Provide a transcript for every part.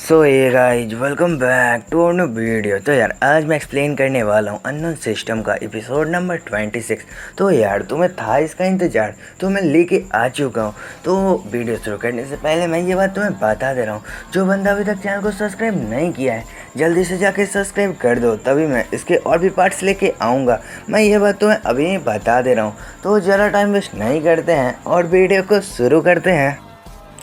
सो ये guys welcome back to our new video. तो यार आज मैं एक्सप्लेन करने वाला हूँ अननोन सिस्टम का एपिसोड नंबर 26। तो यार तुम्हें था इसका इंतज़ार, तो मैं लेके आ चुका हूँ। तो वीडियो शुरू करने से पहले मैं ये बात तुम्हें बता दे रहा हूँ, जो बंदा अभी तक चैनल को सब्सक्राइब नहीं किया है जल्दी से जाके सब्सक्राइब कर दो, तभी मैं इसके और भी पार्ट्स लेके आऊँगा। मैं ये बात तुम्हें अभी बता दे रहा हूँ। तो ज़्यादा टाइम वेस्ट नहीं करते हैं और वीडियो को शुरू करते हैं।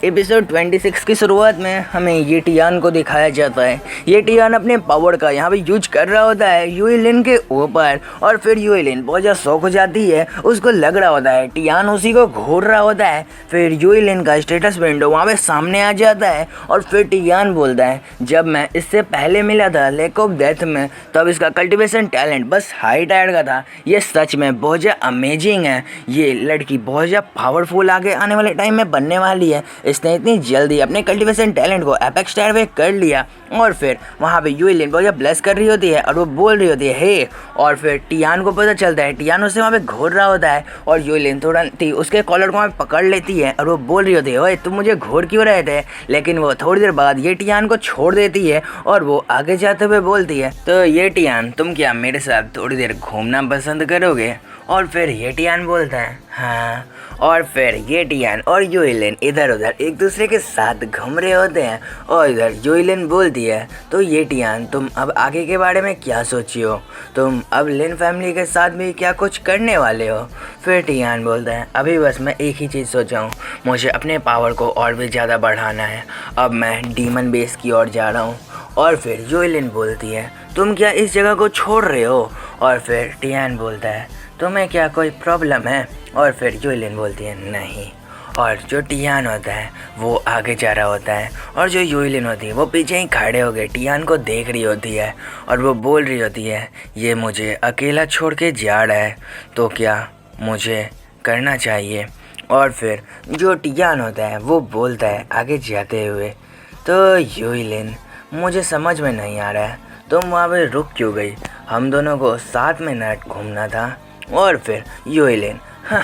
एपिसोड 26 की शुरुआत में हमें ये टियान को दिखाया जाता है। ये टियान अपने पावर का यहाँ पे यूज कर रहा होता है यूएलिन के ऊपर, और फिर यूएलिन बहुत ज़्यादा शौक हो जाती है। उसको लग रहा होता है टियान उसी को घूर रहा होता है। फिर यूएलिन का स्टेटस विंडो वहाँ पे सामने आ जाता है और फिर टियान बोलता है, जब मैं इससे पहले मिला था लेक ऑफ डेथ में, तब इसका कल्टिवेशन टैलेंट बस हाई टायर का था। ये सच में बहुत ज़्यादा अमेजिंग है। ये लड़की बहुत ज़्यादा पावरफुल आगे आने वाले टाइम में बनने वाली है। इसने इतनी जल्दी अपने कल्टिवेशन टैलेंट को एपेक्स टायर पे कर लिया। और फिर वहाँ पे यूएलिन बहुत ज़्यादा ब्लेस कर रही होती है और वो बोल रही होती है हे। और फिर टियान को पता चलता है, टियान उससे वहाँ पे घूर रहा होता है और यूएलिन तुरंत ही उसके कॉलर को वहाँ पे पकड़ लेती है और वो बोल रही होती है ओए तुम मुझे घूर क्यों रहे थे। लेकिन वो थोड़ी देर बाद ये टियान को छोड़ देती है और वो आगे जाते हुए बोलती है, तो ये टियान तुम क्या मेरे साथ थोड़ी देर घूमना पसंद करोगे। और फिर ये टियान बोलता है हाँ। और फिर ये टियान और यूएलिन इधर उधर एक दूसरे के साथ घूम रहे होते हैं और इधर यूएलिन बोलती है, तो ये टियान तुम अब आगे के बारे में क्या सोची हो, तुम अब लिन फैमिली के साथ भी क्या कुछ करने वाले हो। फिर टियान बोलता है अभी बस मैं एक ही चीज़ सोचा हूँ, मुझे अपने पावर को और भी ज़्यादा बढ़ाना है, अब मैं डीमन बेस की ओर जा रहा हूँ। और फिर यूएलिन बोलती है तुम क्या इस जगह को छोड़ रहे हो। और फिर टियान बोलता है तुम्हें क्या कोई प्रॉब्लम है। और फिर यूएलिन बोलती है नहीं। और जो टियान होता है वो आगे जा रहा होता है और जो यूएलिन होती है वो पीछे ही खड़े हो गए टियान को देख रही होती है और वो बोल रही होती है ये मुझे अकेला छोड़ के जा रहा है, तो क्या मुझे करना चाहिए। और फिर जो टियान होता है वो बोलता है आगे जाते हुए, तो यूएलिन मुझे समझ में नहीं आ रहा है तुम वहाँ पे रुक क्यों गई, हम दोनों को साथ में नाइट घूमना था। और फिर यूएलिन हाँ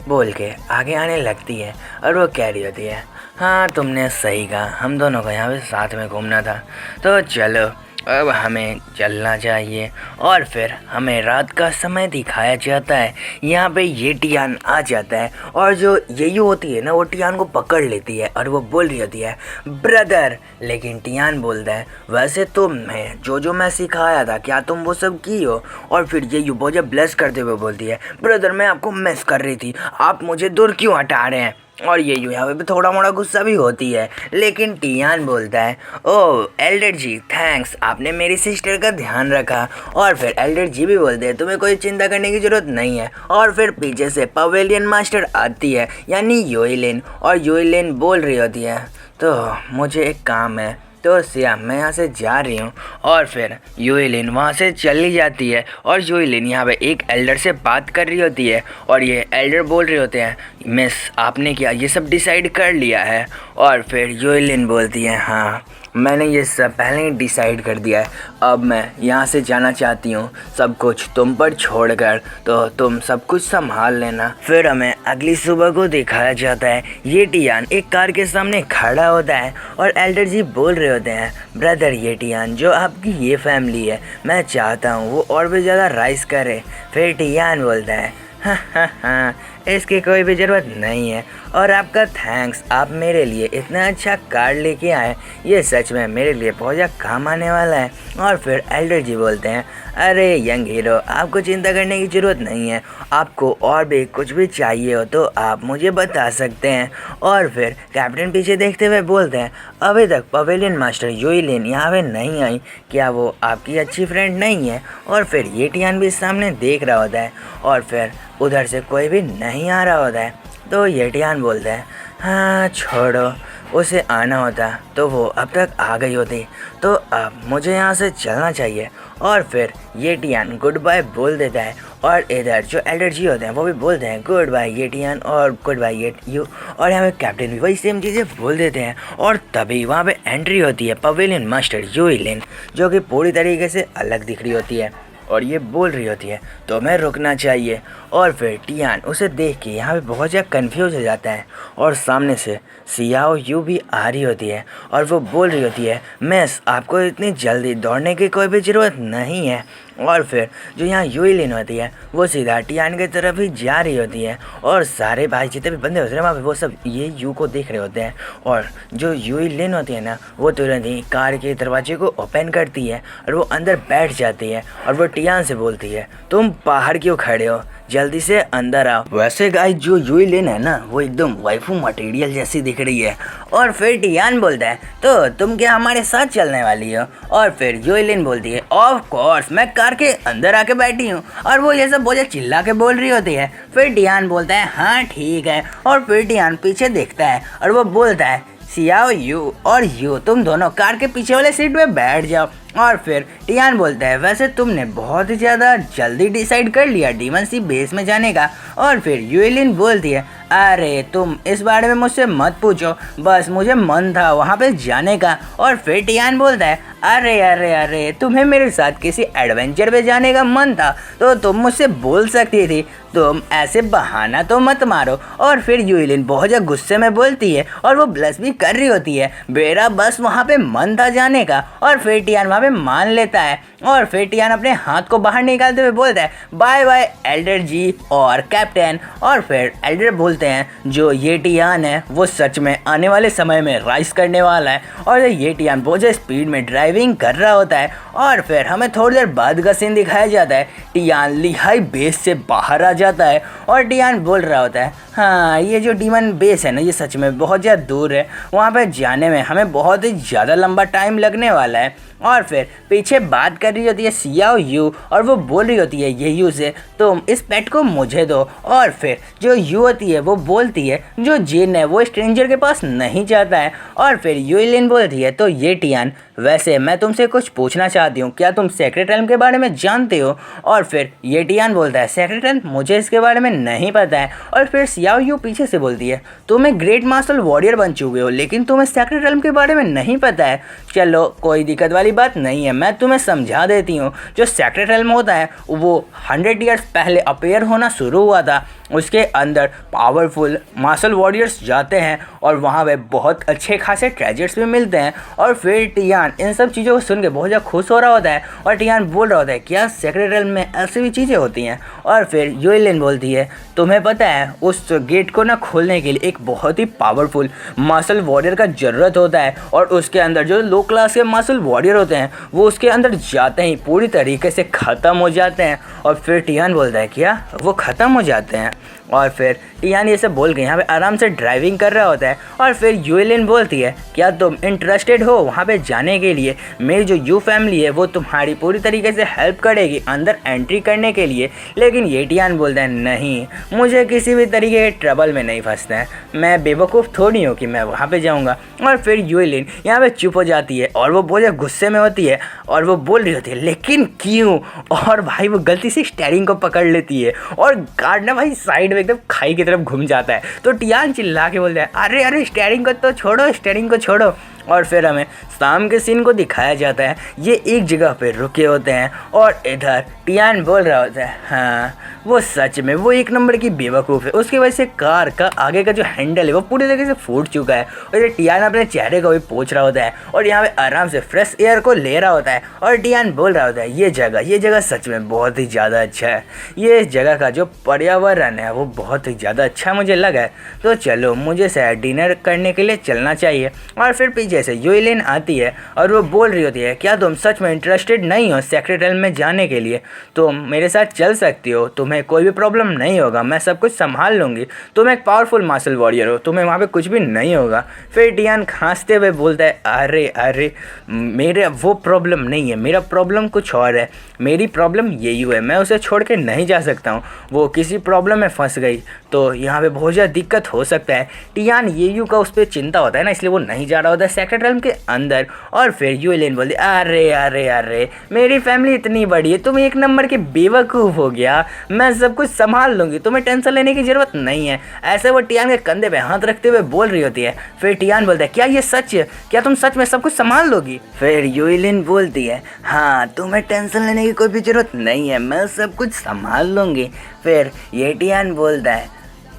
बोल के आगे आने लगती है और वो कह रही होती है हाँ तुमने सही कहा, हम दोनों को यहाँ पे साथ में घूमना था, तो चलो अब हमें चलना चाहिए। और फिर हमें रात का समय दिखाया जाता है। यहाँ पे ये टियान आ जाता है और जो येयू होती है ना वो टियान को पकड़ लेती है और वो बोल रही होती है ब्रदर। लेकिन टियान बोलता है वैसे तो मैं जो मैं सिखाया था क्या तुम वो सब की हो। और फिर येयू बहुत ब्लेस करते हुए बोलती है ब्रदर मैं आपको मिस कर रही थी, आप मुझे दूर क्यों हटा रहे हैं। और ये यहाँ पे थोड़ा मोड़ा गुस्सा भी होती है। लेकिन टियान बोलता है ओह एल्डर जी थैंक्स, आपने मेरी सिस्टर का ध्यान रखा। और फिर एल्डर जी भी बोलते हैं तुम्हें कोई चिंता करने की ज़रूरत नहीं है। और फिर पीछे से पवेलियन मास्टर आती है यानी यूएलिन, और यूएलिन बोल रही होती है तो मुझे एक काम है, तो सिया मैं यहाँ से जा रही हूँ। और फिर यूएलिन वहाँ से चली जाती है और यूएलिन यहाँ पे एक एल्डर से बात कर रही होती है और ये एल्डर बोल रहे होते हैं मिस आपने क्या ये सब डिसाइड कर लिया है। और फिर यूएलिन बोलती है हाँ मैंने ये सब पहले ही डिसाइड कर दिया है, अब मैं यहाँ से जाना चाहती हूँ, सब कुछ तुम पर छोड़कर, तो तुम सब कुछ संभाल लेना। फिर हमें अगली सुबह को दिखाया जाता है। ये टियान एक कार के सामने खड़ा होता है और एल्डर जी बोल रहे होते हैं ब्रदर ये टियान जो आपकी ये फैमिली है मैं चाहता हूँ वो और भी ज़्यादा राइज करे। फिर टियान बोलता है हाँ इसकी कोई भी ज़रूरत नहीं है, और आपका थैंक्स, आप मेरे लिए इतना अच्छा कार्ड लेके आए, ये सच में मेरे लिए बहुत ज़्यादा काम आने वाला है। और फिर एल्डर जी बोलते हैं अरे यंग हीरो आपको चिंता करने की ज़रूरत नहीं है, आपको और भी कुछ भी चाहिए हो तो आप मुझे बता सकते हैं। और फिर कैप्टन पीछे देखते हुए बोलते हैं अभी तक पवेलियन मास्टर यूएलिन यहाँ पे नहीं आई, क्या वो आपकी अच्छी फ्रेंड नहीं है। और फिर ये टियान भी सामने देख रहा होता है और फिर उधर से कोई भी नहीं आ रहा होता है, तो ये टियान बोलता है हाँ छोड़ो, उसे आना होता तो वो अब तक आ गई होती, तो अब मुझे यहाँ से चलना चाहिए। और फिर ये टियान गुड बाय बोल देता है और इधर जो एल्डर जी होते हैं वो भी बोलते हैं गुड बाय ये टियान और गुड बाय ये यू। और यहाँ पे कैप्टन भी वही सेम चीज़ें बोल देते हैं और तभी वहाँ पे एंट्री होती है पवेलियन मास्टर यूएलिन, जो कि पूरी तरीके से अलग दिख रही होती है। और ये बोल रही होती है तुम्हें रुकना चाहिए। और फिर टियान उसे देख के यहाँ पे बहुत ज़्यादा कन्फ्यूज हो जाता है और सामने से सियाओ यू भी आ रही होती है और वो बोल रही होती है मिस आपको इतनी जल्दी दौड़ने की कोई भी ज़रूरत नहीं है। और फिर जो यहाँ यूलिन होती है वो सीधा टियान की तरफ ही जा रही होती है और सारे भाई जितने भी बंदे होते हैं वहाँ पे वो सब ये यू को देख रहे होते हैं। और जो यूलिन होती है ना वो तुरंत ही कार के दरवाजे को ओपन करती है और वो अंदर बैठ जाती है और वो टियान से बोलती है तुम बाहर क्यों खड़े हो, जल्दी से अंदर आओ। वैसे गाइस जो यूलिन है ना वो एकदम वाइफू मटेरियल जैसी दिख रही है। और फिर टियान बोलता है तो तुम क्या हमारे साथ चलने वाली हो। और फिर यूलिन बोलती है ऑफ कोर्स मैं कार के अंदर आके बैठी हूँ। और वो ये सब बहुत चिल्ला के बोल रही होती है। फिर टियान बोलता है हाँ ठीक है। और फिर टियान पीछे देखता है और वो बोलता है सियाओ यू और यू तुम दोनों कार के पीछे वाले सीट पे बैठ जाओ। और फिर टियान बोलता है वैसे तुमने बहुत ही ज़्यादा जल्दी डिसाइड कर लिया डीमन सी बेस में जाने का। और फिर यूलिन बोलती है अरे तुम इस बारे में मुझसे मत पूछो, बस मुझे मन था वहाँ पे जाने का। और फिर टियान बोलता है अरे अरे अरे तुम्हें मेरे साथ किसी एडवेंचर पे जाने का मन था तो तुम मुझसे बोल सकती थी, तुम ऐसे बहाना तो मत मारो। और फिर यूलिन बहुत ज़्यादा गुस्से में बोलती है और वो ब्लश भी कर रही होती है मेरा बस वहाँ पे मन था जाने का। और फिर टियान वहाँ पे मान लेता है और फिर टियान अपने हाथ को बाहर निकालते हुए बोलता है बाय बाय एल्डर जी और कैप्टन। और फिर एल्डर बोलते हैं जो ये टियान है वो सच में आने वाले समय में राइज करने वाला है। और ये टियान बहुत ज़्यादा स्पीड में ड्राइविंग कर रहा होता है। और फिर हमें थोड़ी देर बाद का सीन दिखाया जाता है टियान लिहाई बेस से बाहर आ जाता है और टियान बोल रहा होता है हाँ ये जो डीमन बेस है ना ये सच में बहुत ज़्यादा दूर है, वहाँ पर जाने में हमें बहुत ही ज़्यादा लंबा टाइम लगने वाला है। और फिर पीछे बात कर रही होती है सियाओ यू और वो बोल रही होती है ये यू से तुम इस पेट को मुझे दो। और फिर जो यू होती है वो बोलती है जो जिन है वो स्ट्रेंजर के पास नहीं जाता है। और फिर यूलिन बोलती है तो ये टियान वैसे मैं तुमसे कुछ पूछना चाहती हूँ, क्या तुम सेक्रेट रेल्म के बारे में जानते हो। और फिर ये टियान बोलता है सेक्रेट रेल्म मुझे इसके बारे में नहीं पता है। और फिर सियाओ यू पीछे से बोलती है तुम एक ग्रेट मार्शल वॉरियर बन चुके हो लेकिन तुम्हें सेक्रेट रेल्म के बारे में नहीं पता है। चलो कोई दिक्कत वाली बात नहीं है, मैं तुम्हें समझा देती हूँ। जो सेक्रेट रेल्म होता है वो 100 ईयर्स पहले अपीयर होना शुरू हुआ था, उसके अंदर पावरफुल मार्शल वॉरियर्स जाते हैं और वहाँ पे बहुत अच्छे खासे ट्रेजर्स भी मिलते हैं। और फिर टियान इन सब चीज़ों को सुन के बहुत ज़्यादा खुश हो रहा होता है और टियान बोल रहा होता है क्या सेक्रेट रेल्म में ऐसी भी चीज़ें होती हैं। और फिर यूलिन बोलती है तुम्हें पता है उस गेट को ना खोलने के लिए एक बहुत ही पावरफुल मार्शल वॉरियर का ज़रूरत होता है और उसके अंदर जो लो क्लास के मार्शल वॉरियर होते हैं वो उसके अंदर जाते ही पूरी तरीके से ख़त्म हो जाते हैं। और फिर टियान बोलता है क्या वो ख़त्म हो जाते हैं। और फिर टियान ये सब बोल के यहाँ पे आराम से ड्राइविंग कर रहा होता है। और फिर यूलिन बोलती है क्या तुम इंटरेस्टेड हो वहाँ पे जाने के लिए, मेरी जो यू फैमिली है वो तुम्हारी पूरी तरीके से हेल्प करेगी अंदर एंट्री करने के लिए। लेकिन ये टियान बोलता है नहीं मुझे किसी भी तरीके के ट्रबल में नहीं फंसना है, मैं बेवकूफ़ थोड़ी हूँ कि मैं वहाँ पर जाऊँगा। और फिर यूलिन यहाँ पर चुप हो जाती है और वो बहुत ज़्यादा गुस्से में होती है और वो बोल रही होती है लेकिन क्यों। और भाई वो गलती से स्टीयरिंग को पकड़ लेती है और कार ना भाई साइड में एकदम खाई की तरफ घूम जाता है। तो टियान चिल्ला के बोलता है अरे अरे स्टीयरिंग को तो छोड़ो, स्टीयरिंग को छोड़ो। और फिर हमें शाम के सीन को दिखाया जाता है, ये एक जगह पे रुके होते हैं और इधर टियान बोल रहा होता है हाँ वो सच में वो एक नंबर की बेवकूफ़ है, उसकी वजह से कार का आगे का जो हैंडल है वो पूरी तरीके से फूट चुका है। और ये टियान अपने चेहरे को भी पोंछ रहा होता है और यहाँ पे आराम से फ्रेश एयर को ले रहा होता है। और टियान बोल रहा होता है ये जगह सच में बहुत ही ज़्यादा अच्छा है, ये जगह का जो पर्यावरण है वो बहुत ही ज़्यादा अच्छा मुझे लगा है, तो चलो मुझे शायद डिनर करने के लिए चलना चाहिए। और फिर पीछे से यूलिन आती है और वो बोल रही होती है क्या तुम सच में इंटरेस्टेड नहीं हो सेक्रेट रेल्म में जाने के लिए, तुम मेरे साथ चल सकती हो, तुम्हें कोई भी प्रॉब्लम नहीं होगा, मैं सब कुछ संभाल लूँगी, तुम एक पावरफुल मार्शल वॉरियर हो, तुम्हें वहाँ पे कुछ भी नहीं होगा। फिर टियान खांसते हुए बोलता है अरे अरे मेरे वो प्रॉब्लम नहीं है, मेरा प्रॉब्लम कुछ और है, मेरी प्रॉब्लम यही है, मैं उसे छोड़ के नहीं जा सकता हूँ, वो किसी प्रॉब्लम में फंस गई तो यहाँ पे बहुत ज़्यादा दिक्कत हो सकता है। टियान येयू का उस पर चिंता होता है ना, इसलिए वो नहीं जा रहा होता है सेक्रेट रेल्म के अंदर। और फिर यूलिन बोलती अरे अरे अरे मेरी फैमिली इतनी बड़ी है, तुम एक नंबर के बेवकूफ़ हो गया, मैं सब कुछ संभाल लूँगी, तुम्हें टेंशन लेने की ज़रूरत नहीं है। ऐसे वो टियान के कंधे पे हाथ रखते हुए बोल रही होती है। फिर टियान बोलता है क्या ये सच है, क्या तुम सच में सब कुछ संभाल लोगी? फिर यूलिन बोलती है हाँ तुम्हें टेंशन लेने की कोई भी ज़रूरत नहीं है, मैं सब कुछ संभाल लूँगी। फिर ये टियान बोलता है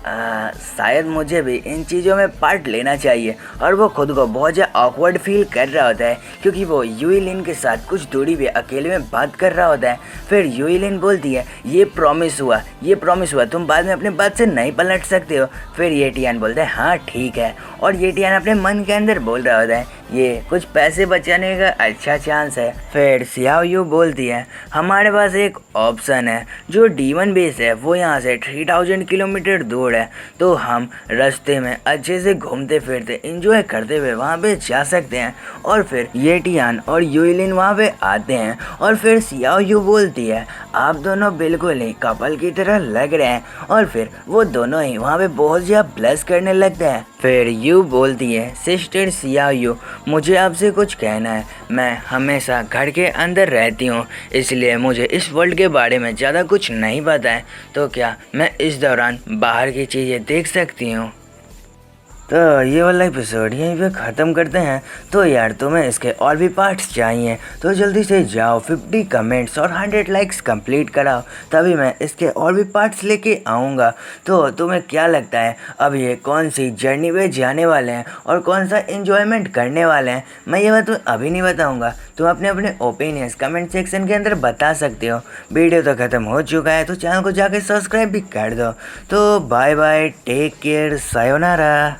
शायद मुझे भी इन चीज़ों में पार्ट लेना चाहिए। और वो खुद को बहुत ज़्यादा ऑकवर्ड फील कर रहा होता है क्योंकि वो यूलिन के साथ कुछ दूरी पे अकेले में बात कर रहा होता है। फिर यूलिन बोलती है ये प्रॉमिस हुआ, तुम बाद में अपने बात से नहीं पलट सकते हो। फिर ये टियान बोलता है हाँ ठीक है। और ये टियान अपने मन के अंदर बोल रहा होता है ये कुछ पैसे बचाने का अच्छा चांस है। फिर सियाओ यू बोलती है हमारे पास एक ऑप्शन है, जो D1 बेस है वो यहाँ से 3000 किलोमीटर दूर है, तो हम रास्ते में अच्छे से घूमते फिरते इंजॉय करते हुए वहाँ पे जा सकते हैं। और फिर ये टियान और यूलिन वहाँ पे आते हैं। और फिर सियाओ यू बोलती है आप दोनों बिल्कुल ही कपल की तरह लग रहे हैं। और फिर वो दोनों ही वहाँ पे बहुत ज़्यादा ब्लश करने लगते हैं। फिर यू बोलती है सिस्टर सियाओ यू मुझे आपसे कुछ कहना है, मैं हमेशा घर के अंदर रहती हूँ इसलिए मुझे इस वर्ल्ड के बारे में ज़्यादा कुछ नहीं पता है, तो क्या मैं इस दौरान बाहर की चीज़ें देख सकती हूँ? तो ये वाला एपिसोड यहीं पे ख़त्म करते हैं। तो यार तुम्हें इसके और भी पार्ट्स चाहिए तो जल्दी से जाओ 50 कमेंट्स और 100 लाइक्स कंप्लीट कराओ, तभी मैं इसके और भी पार्ट्स लेके आऊँगा। तो तुम्हें क्या लगता है अब ये कौन सी जर्नी पे जाने वाले हैं और कौन सा इन्जॉयमेंट करने वाले हैं, मैं ये बात तुम्हें अभी नहीं बताऊँगा। तुम अपने अपने ओपिनियंस कमेंट सेक्शन के अंदर बता सकते हो। वीडियो तो ख़त्म हो चुका है तो चैनल को जाके सब्सक्राइब भी कर दो। तो bye bye, take care, sayonara.